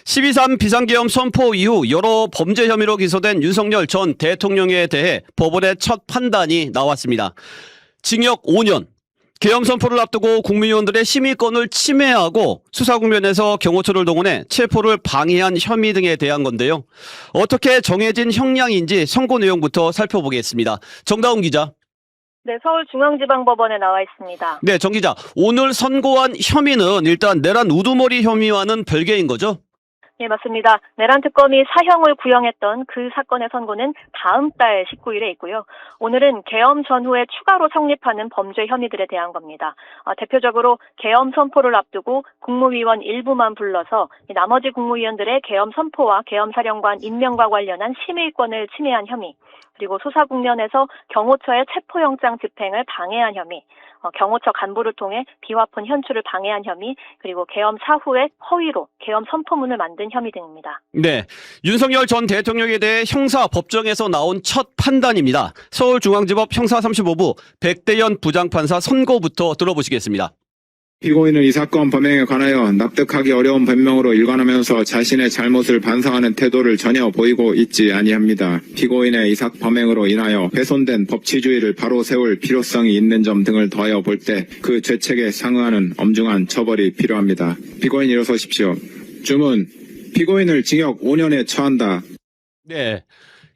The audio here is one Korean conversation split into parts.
12.3 비상계엄 선포 이후 여러 범죄 혐의로 기소된 윤석열 전 대통령에 대해 법원의 첫 판단이 나왔습니다. 징역 5년, 계엄 선포를 앞두고 국무위원들의 심의권을 침해하고 수사 국면에서 경호처를 동원해 체포를 방해한 혐의 등에 대한 건데요. 어떻게 정해진 형량인지 선고 내용부터 살펴보겠습니다. 정다운 기자. 네, 서울중앙지방법원에 나와 있습니다. 네, 정 기자. 오늘 선고한 혐의는 일단 내란 우두머리 혐의와는 별개인 거죠? 예, 맞습니다. 내란 특검이 사형을 구형했던 그 사건의 선고는 다음 달 19일에 있고요. 오늘은 계엄 전후에 추가로 성립하는 범죄 혐의들에 대한 겁니다. 대표적으로 계엄 선포를 앞두고 국무위원 일부만 불러서 나머지 국무위원들의 계엄 선포와 계엄 사령관 임명과 관련한 심의권을 침해한 혐의, 그리고 수사 국면에서 경호처의 체포영장 집행을 방해한 혐의, 경호처 간부를 통해 비화폰 현출을 방해한 혐의, 그리고 계엄 사후에 허위로 계엄 선포문을 만든 혐의 등입니다. 네, 윤석열 전 대통령에 대해 형사 법정에서 나온 첫 판단입니다. 서울중앙지법 형사 35부 백대연 부장판사 선고부터 들어보시겠습니다. 피고인은 이 사건 범행에 관하여 납득하기 어려운 변명으로 일관하면서 자신의 잘못을 반성하는 태도를 전혀 보이고 있지 아니합니다. 피고인의 이 범행으로 인하여 훼손된 법치주의를 바로 세울 필요성이 있는 점 등을 더하여 볼 때 그 죄책에 상응하는 엄중한 처벌이 필요합니다. 피고인 일어서십시오. 주문, 피고인을 징역 5년에 처한다. 네.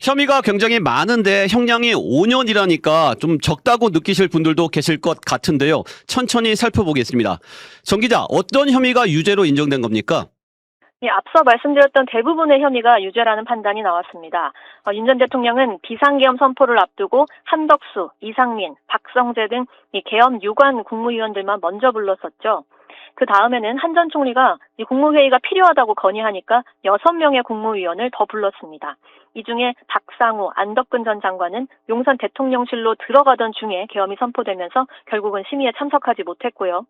혐의가 굉장히 많은데 형량이 5년이라니까 좀 적다고 느끼실 분들도 계실 것 같은데요. 천천히 살펴보겠습니다. 정 기자, 어떤 혐의가 유죄로 인정된 겁니까? 예, 앞서 말씀드렸던 대부분의 혐의가 유죄라는 판단이 나왔습니다. 윤 전 대통령은 비상계엄 선포를 앞두고 한덕수, 이상민, 박성재 등 이 계엄 유관 국무위원들만 먼저 불렀었죠. 그 다음에는 한 전 총리가 이 국무회의가 필요하다고 건의하니까 6명의 국무위원을 더 불렀습니다. 이 중에 박상우, 안덕근 전 장관은 용산 대통령실로 들어가던 중에 계엄이 선포되면서 결국은 심의에 참석하지 못했고요.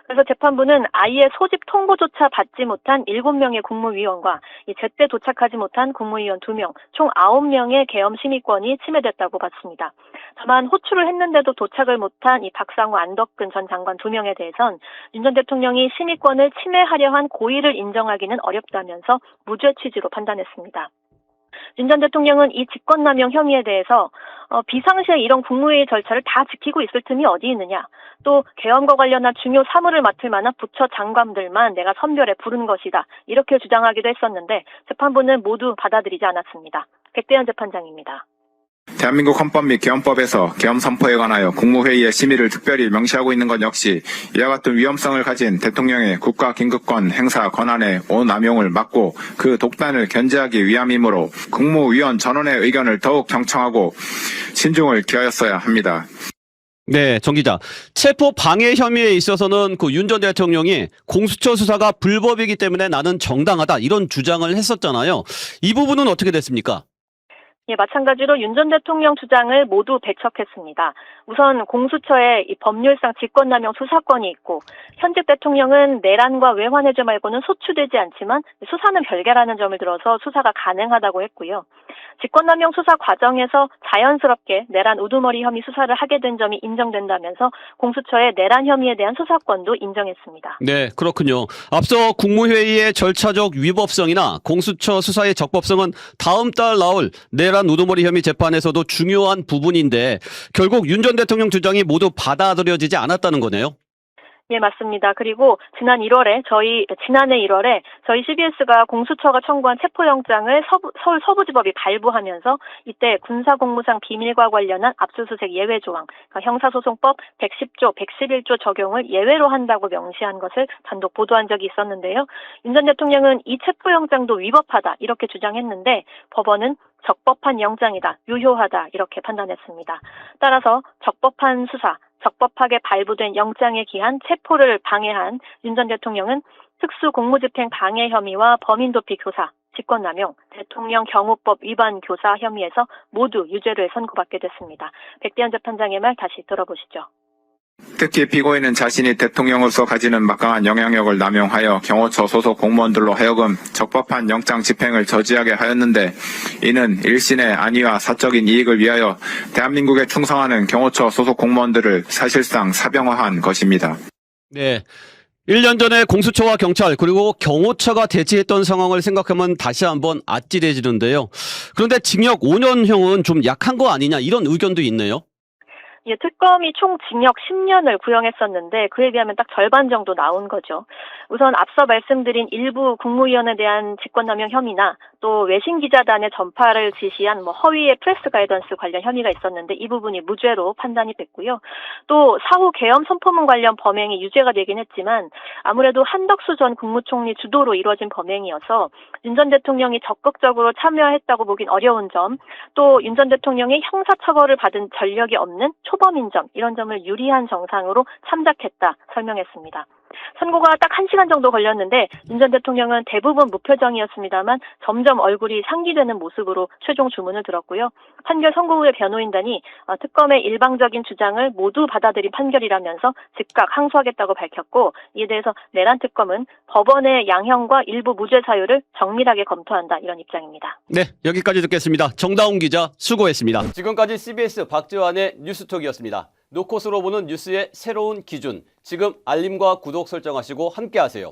그래서 재판부는 아예 소집 통보조차 받지 못한 7명의 국무위원과 제때 도착하지 못한 국무위원 2명, 총 9명의 계엄 심의권이 침해됐다고 봤습니다. 다만 호출을 했는데도 도착을 못한 이 박상우, 안덕근 전 장관 2명에 대해선 윤 전 대통령이 심의권을 침해하려 한 고의를 인정하기는 어렵다면서 무죄 취지로 판단했습니다. 윤 전 대통령은 이 직권남용 혐의에 대해서 비상시에 이런 국무회의 절차를 다 지키고 있을 틈이 어디 있느냐, 또 계엄과 관련한 중요 사무를 맡을 만한 부처 장관들만 내가 선별해 부른 것이다, 이렇게 주장하기도 했었는데 재판부는 모두 받아들이지 않았습니다. 백대현 재판장입니다. 대한민국 헌법 및 계엄법에서 계엄 선포에 관하여 국무회의의 심의를 특별히 명시하고 있는 것 역시 이와 같은 위험성을 가진 대통령의 국가 긴급권 행사 권한의 오남용을 막고 그 독단을 견제하기 위함이므로 국무위원 전원의 의견을 더욱 경청하고 신중을 기하였어야 합니다. 네, 정 기자. 체포 방해 혐의에 있어서는 그 윤 전 대통령이 공수처 수사가 불법이기 때문에 나는 정당하다, 이런 주장을 했었잖아요. 이 부분은 어떻게 됐습니까? 예, 마찬가지로 윤 전 대통령 주장을 모두 배척했습니다. 우선 공수처에 이 법률상 직권남용 수사권이 있고 현직 대통령은 내란과 외환해제 말고는 소추되지 않지만 수사는 별개라는 점을 들어서 수사가 가능하다고 했고요. 직권남용 수사 과정에서 자연스럽게 내란 우두머리 혐의 수사를 하게 된 점이 인정된다면서 공수처의 내란 혐의에 대한 수사권도 인정했습니다. 네, 그렇군요. 앞서 국무회의의 절차적 위법성이나 공수처 수사의 적법성은 다음 달 나올 내란 우두머리 혐의 재판에서도 중요한 부분인데 결국 윤 전 대통령 주장이 모두 받아들여지지 않았다는 거네요. 예, 맞습니다. 그리고 지난해 1월에 저희 CBS가 공수처가 청구한 체포영장을 서울 서부지법이 발부하면서 이때 군사공무상 비밀과 관련한 압수수색 예외조항, 그러니까 형사소송법 110조, 111조 적용을 예외로 한다고 명시한 것을 단독 보도한 적이 있었는데요. 윤 전 대통령은 이 체포영장도 위법하다, 이렇게 주장했는데 법원은 적법한 영장이다, 유효하다, 이렇게 판단했습니다. 따라서 적법한 수사, 적법하게 발부된 영장에 기한 체포를 방해한 윤 전 대통령은 특수공무집행 방해 혐의와 범인도피 교사, 직권남용, 대통령 경호법 위반 교사 혐의에서 모두 유죄를 선고받게 됐습니다. 백대현 재판장의 말 다시 들어보시죠. 특히 피고인은 자신이 대통령으로서 가지는 막강한 영향력을 남용하여 경호처 소속 공무원들로 하여금 적법한 영장 집행을 저지하게 하였는데 이는 일신의 안위와 사적인 이익을 위하여 대한민국에 충성하는 경호처 소속 공무원들을 사실상 사병화한 것입니다. 네. 1년 전에 공수처와 경찰 그리고 경호처가 대치했던 상황을 생각하면 다시 한번 아찔해지는데요. 그런데 징역 5년형은 좀 약한 거 아니냐 이런 의견도 있네요. 예, 특검이 총 징역 10년을 구형했었는데 그에 비하면 딱 절반 정도 나온 거죠. 우선 앞서 말씀드린 일부 국무위원에 대한 직권남용 혐의나 또 외신기자단의 전파를 지시한 허위의 프레스 가이던스 관련 혐의가 있었는데 이 부분이 무죄로 판단이 됐고요. 또 사후 계엄 선포문 관련 범행이 유죄가 되긴 했지만 아무래도 한덕수 전 국무총리 주도로 이루어진 범행이어서 윤 전 대통령이 적극적으로 참여했다고 보긴 어려운 점, 또 윤 전 대통령이 형사처벌을 받은 전력이 없는 초범인 점, 이런 점을 유리한 정상으로 참작했다 설명했습니다. 선고가 딱 1시간 정도 걸렸는데 윤 전 대통령은 대부분 무표정이었습니다만 점점 얼굴이 상기되는 모습으로 최종 주문을 들었고요. 판결 선고 후에 변호인단이 특검의 일방적인 주장을 모두 받아들인 판결이라면서 즉각 항소하겠다고 밝혔고, 이에 대해서 내란 특검은 법원의 양형과 일부 무죄 사유를 정밀하게 검토한다, 이런 입장입니다. 네, 여기까지 듣겠습니다. 정다운 기자 수고했습니다. 지금까지 CBS 박재환의 뉴스톡이었습니다. 노컷으로 보는 뉴스의 새로운 기준, 지금 알림과 구독 설정하시고 함께하세요.